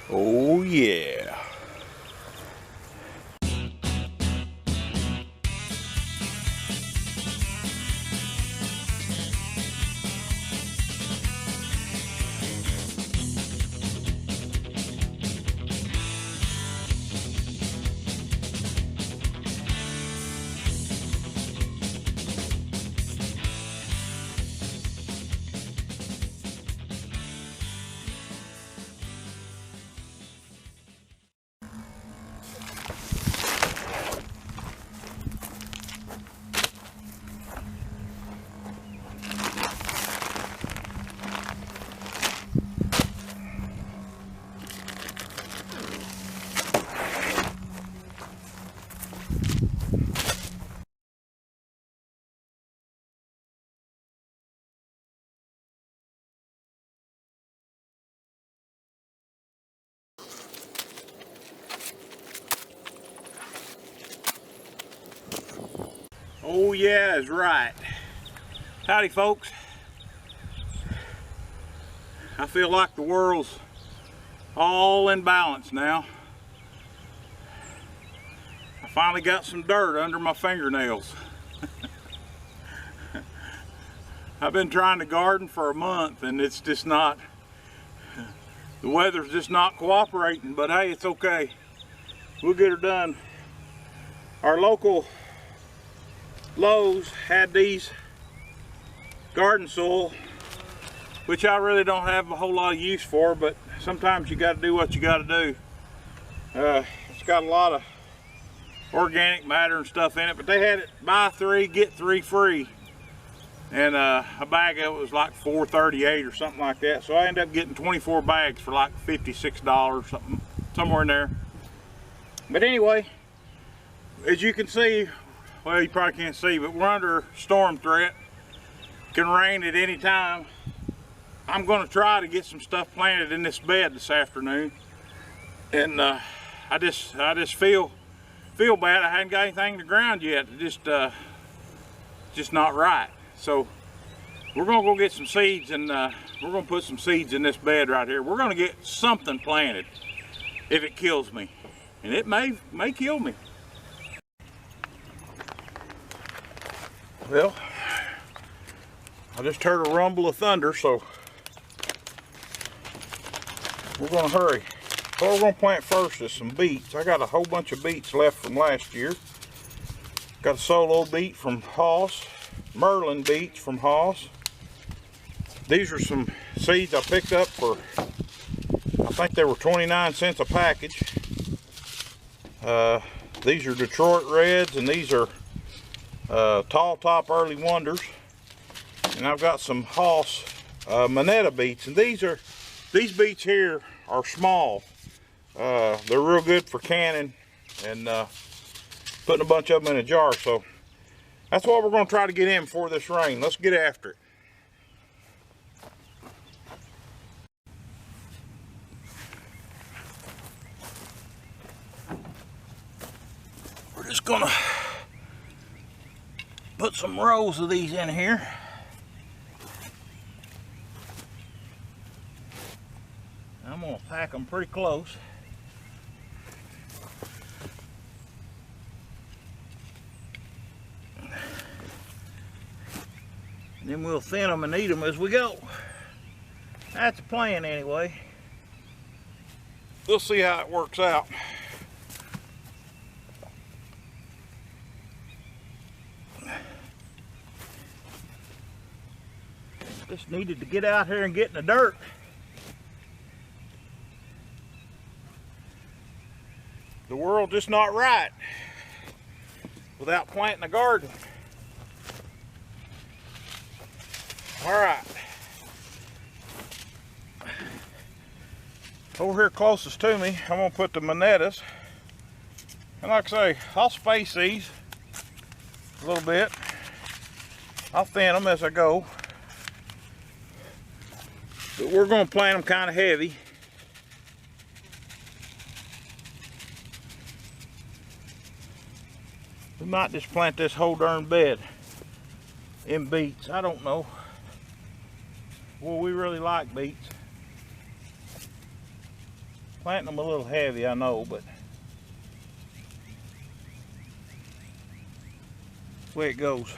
Oh yeah. Oh yeah is right. Howdy folks. I feel like the world's all in balance now. I finally got some dirt under my fingernails. I've been trying to garden for a month and it's just not, the weather's just not cooperating, but hey, it's okay. We'll get her done. Our local Lowe's had these garden soil, which I really don't have a whole lot of use for, but sometimes you got to do what you got to do. It's got a lot of organic matter and stuff in it, but they had it buy 3 get 3 free, and a bag of it was like $4.38 or something like that. So I ended up getting 24 bags for like $56, something, somewhere in there. But anyway, as you can see, well, you probably can't see, but we're under storm threat. Can rain at any time. I'm going to try to get some stuff planted in this bed this afternoon, and I just feel bad. I hadn't got anything in the ground yet. Just not right. So we're going to go get some seeds, and we're going to put some seeds in this bed right here. We're going to get something planted if it kills me, and it may kill me. Well, I just heard a rumble of thunder, so we're going to hurry. What we're going to plant first is some beets. I got a whole bunch of beets left from last year. Got a solo beet from Haas, Merlin beets from Haas. These are some seeds I picked up for, I think they were 29 cents a package. These are Detroit Reds, and these are Tall Top Early Wonders. And I've got some Haas Moneta beets, and these beets here are small. They're real good for canning and putting a bunch of them in a jar. So that's what we're going to try to get in before this rain. Let's get after it. We're just going to put some rows of these in here. I'm going to pack them pretty close. And then we'll thin them and eat them as we go. That's the plan anyway. We'll see how it works out. Just needed to get out here and get in the dirt. The world just not right without planting a garden. All right. Over here closest to me, I'm gonna put the Monetas. And like I say, I'll space these a little bit. I'll thin them as I go. But we're gonna plant them kind of heavy. We might just plant this whole darn bed in beets. I don't know. Well, we really like beets. Planting them a little heavy, I know, but that's the way it goes.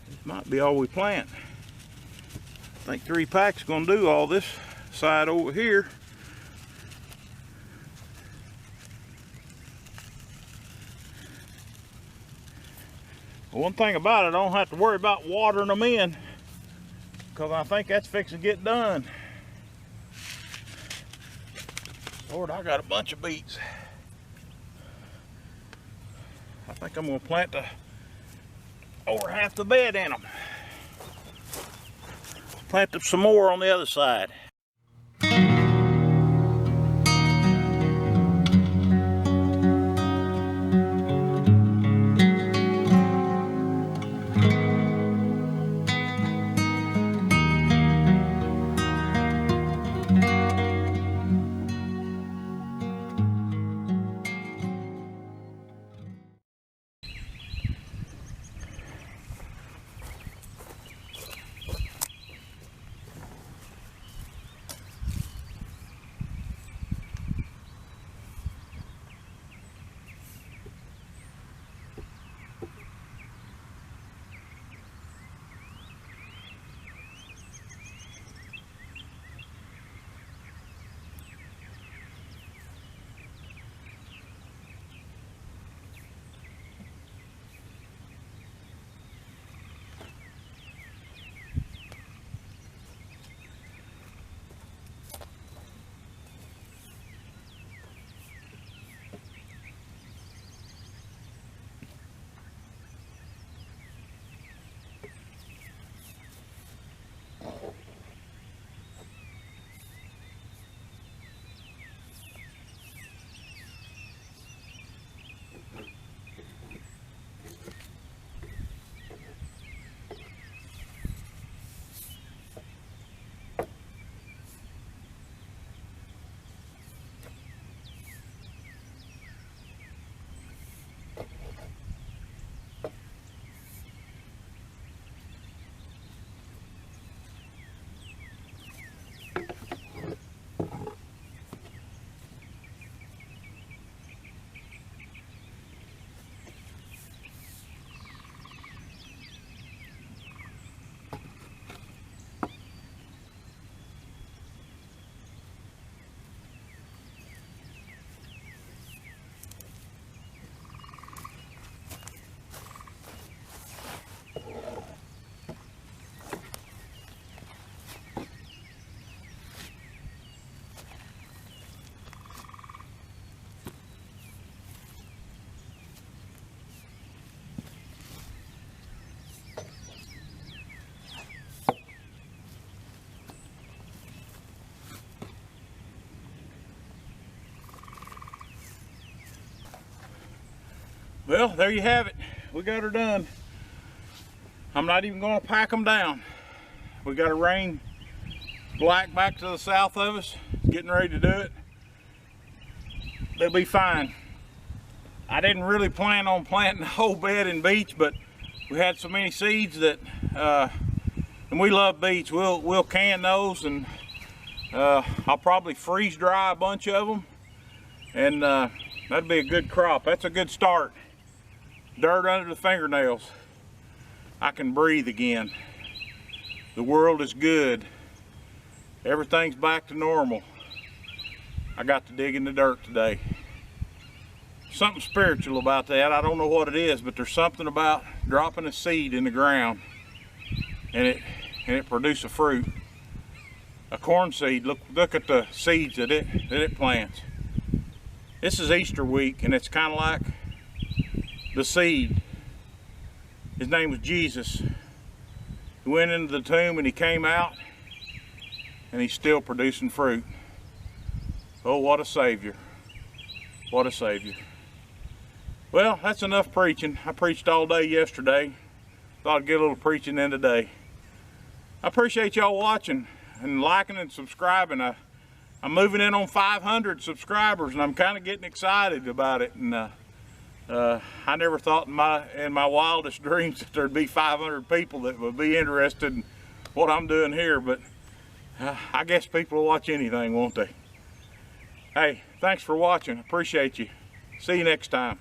This might be all we plant. I think 3 packs gonna do all this side over here. One thing about it, I don't have to worry about watering them in, because I think that's fixing to get done. Lord, I got a bunch of beets. I think I'm gonna plant over half the bed in them. Plant some more on the other side. Well, there you have it. We got her done. I'm not even going to pack them down. We got a rain black back to the south of us. Getting ready to do it. They'll be fine. I didn't really plan on planting the whole bed in beets, but we had so many seeds that, and we love beets. We'll can those, and I'll probably freeze dry a bunch of them, and that'd be a good crop. That's a good start. Dirt under the fingernails. I can breathe again. The world is good. Everything's back to normal. I got to dig in the dirt today. Something spiritual about that. I don't know what it is, but there's something about dropping a seed in the ground and it produces a fruit. A corn seed. Look at the seeds that it plants. This is Easter week, and it's kind of like the seed. His name was Jesus. He went into the tomb and he came out, and he's still producing fruit. Oh, what a Savior. What a Savior. Well, that's enough preaching. I preached all day yesterday. Thought I'd get a little preaching in today. I appreciate y'all watching and liking and subscribing. I I'm moving in on 500 subscribers, and I'm kind of getting excited about it. And I never thought in my wildest dreams that there'd be 500 people that would be interested in what I'm doing here, but I guess people will watch anything, won't they? Hey, thanks for watching. Appreciate you. See you next time.